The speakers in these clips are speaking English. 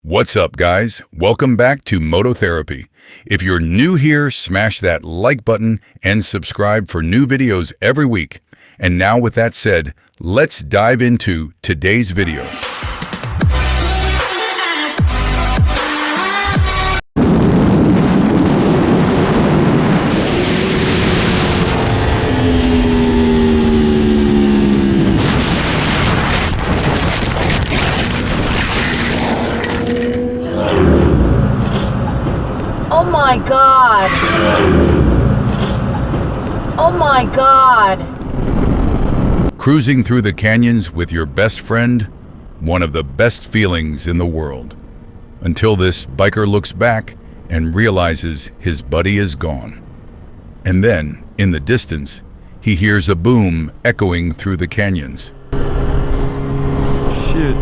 What's up, guys? Welcome back to Moto Therapy. If you're new here, smash that like button and subscribe for new videos every week. And now with that said, let's dive into today's video. Oh my God. Oh my God. Cruising through the canyons with your best friend, one of the best feelings in the world. Until this biker looks back and realizes his buddy is gone. And then, in the distance, he hears a boom echoing through the canyons. Shit.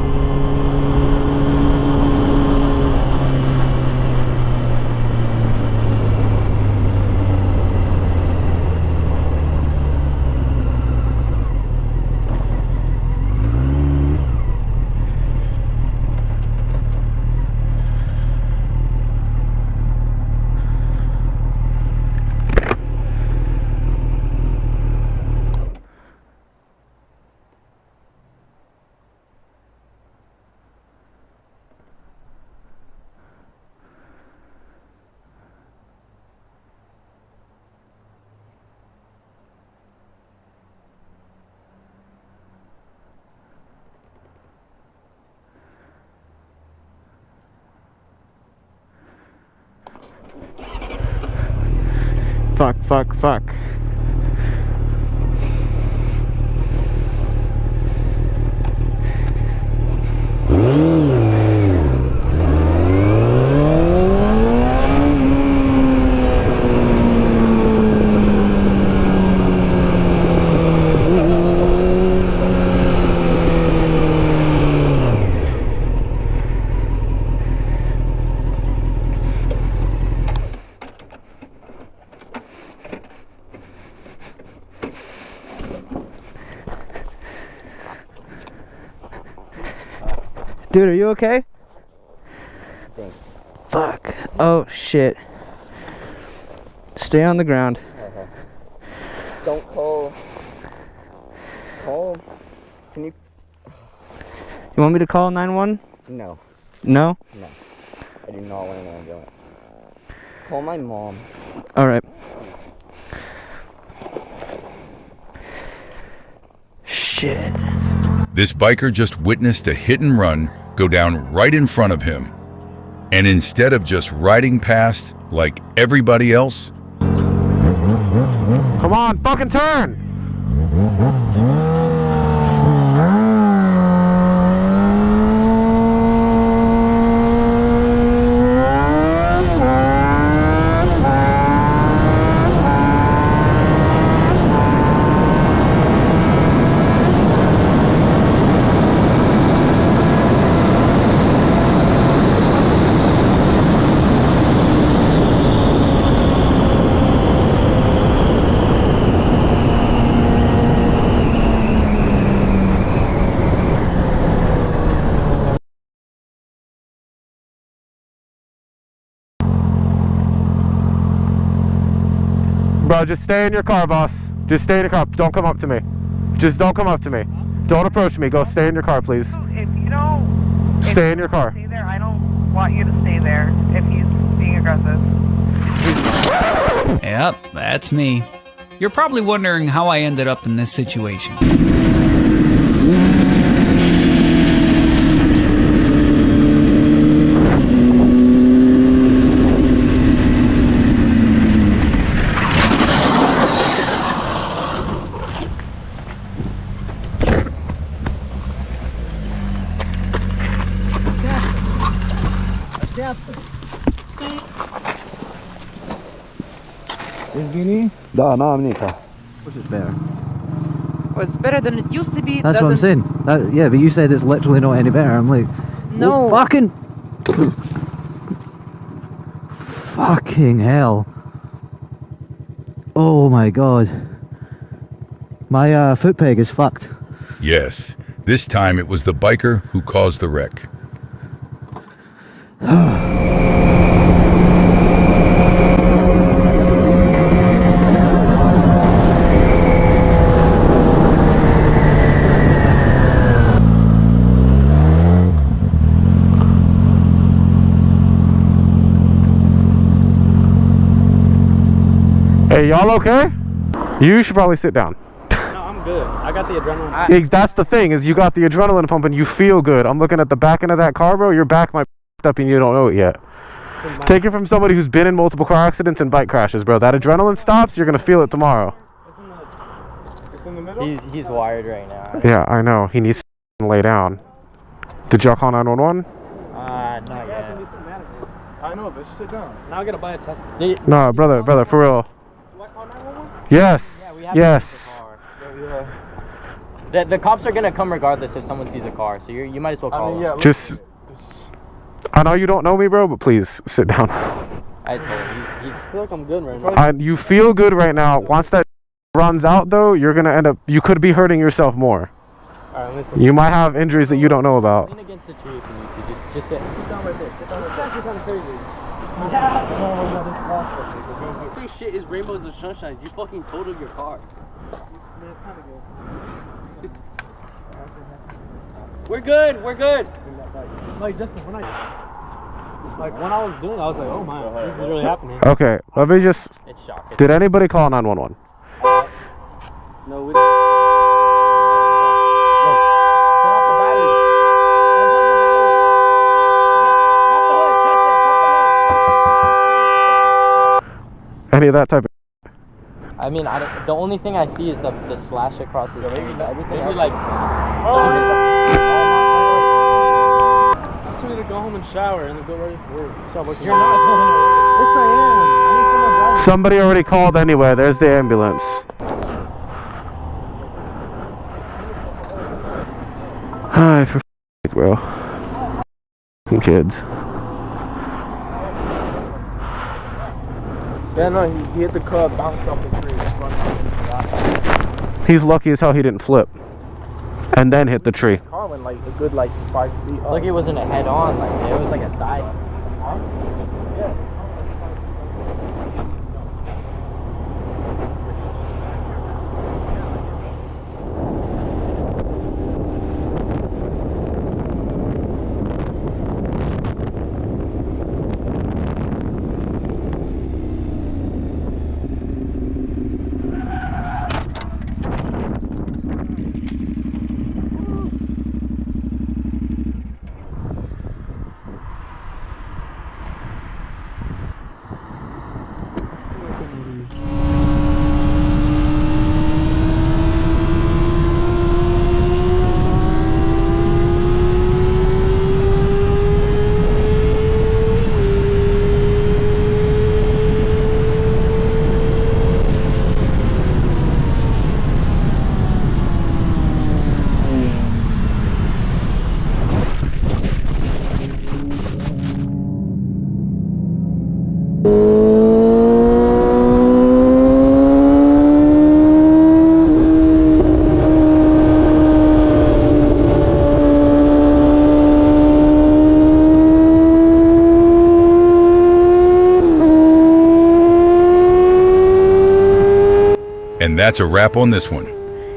Fuck. Dude, are you okay? Thanks. Fuck. Oh shit. Stay on the ground. Don't call. Can you? You want me to call 911? No. No? No. I do not want to know about it. Call my mom. Alright. Shit. This biker just witnessed a hit and run go down right in front of him. And instead of just riding past like everybody else, Come on, fucking turn! Bro, just stay in your car, boss. Just stay in your car. Don't come up to me. Just don't come up to me. Don't approach me. Go stay in your car, please. If you don't Stay in your car. stay there, I don't want you to stay there if he's being aggressive. Yep, that's me. You're probably wondering how I ended up in this situation. Да, на Amnika. What's it's better? Well, it's better than it used to be. That's what I'm saying. Yeah, but you said it's literally not any better. I'm like, No. oh, fucking hell. Oh my god. My foot peg is fucked. yes, this time it was the biker who caused the wreck. Hey, y'all okay? You should probably sit down. No, I'm good. I got the adrenaline. That's the thing, is you got the adrenaline pumping, you feel good. I'm looking at the back end of that car, bro. Your back might be up and you don't know it yet. Take it from somebody who's been in multiple car accidents and bike crashes, bro. That adrenaline stops, you're gonna feel it tomorrow. It's in the middle? He's wired right now. Yeah, I know. He needs to lay down. Did y'all call 911? Not yet. I know, but sit down. Now I gotta buy a test. No, brother, for real. Do I call 911? Yes. Yeah, we have Yes. The cops are gonna come regardless if someone sees a car, so you might as well call them. Just, I know you don't know me, bro, but please sit down. I told him. I feel like I'm good right now. You feel good right now. Once that runs out, though, you're gonna end up. You could be hurting yourself more. Alright, listen. You might have injuries that you don't know about. Lean against the tree if you need to. Just sit down right there. Sit down right there. That's actually kind of crazy. This shit is rainbows and sunshines. You fucking totaled your car. We're good. We're good. Like Justin, when I was doing it, I was like, oh my, this is really happening. Okay, let me just. It's shocking. Did anybody call 911? No, we didn't. Turn off the battery. Any of that type of. I mean, the only thing I see is the slash across his thing. Everything else, like, I need to go home and shower and then go ready for work. You're not going to work. Yes, I am. I need someone driving. Somebody already called anyway. There's the ambulance. Hi, for f***, bro. F***ing kids. Yeah, no, he hit the curb, bounced off the tree. He's lucky as hell he didn't flip. And then hit the tree. Car went like a good 5 feet up. like it wasn't a head on, like it was like a side. And that's a wrap on this one.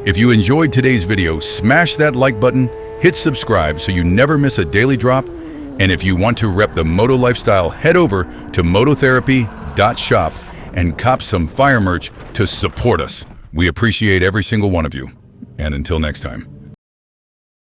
If you enjoyed today's video, smash that like button, hit subscribe so you never miss a daily drop. And if you want to rep the moto lifestyle, head over to mototherapy.shop and cop some fire merch to support us. We appreciate every single one of you. And until next time.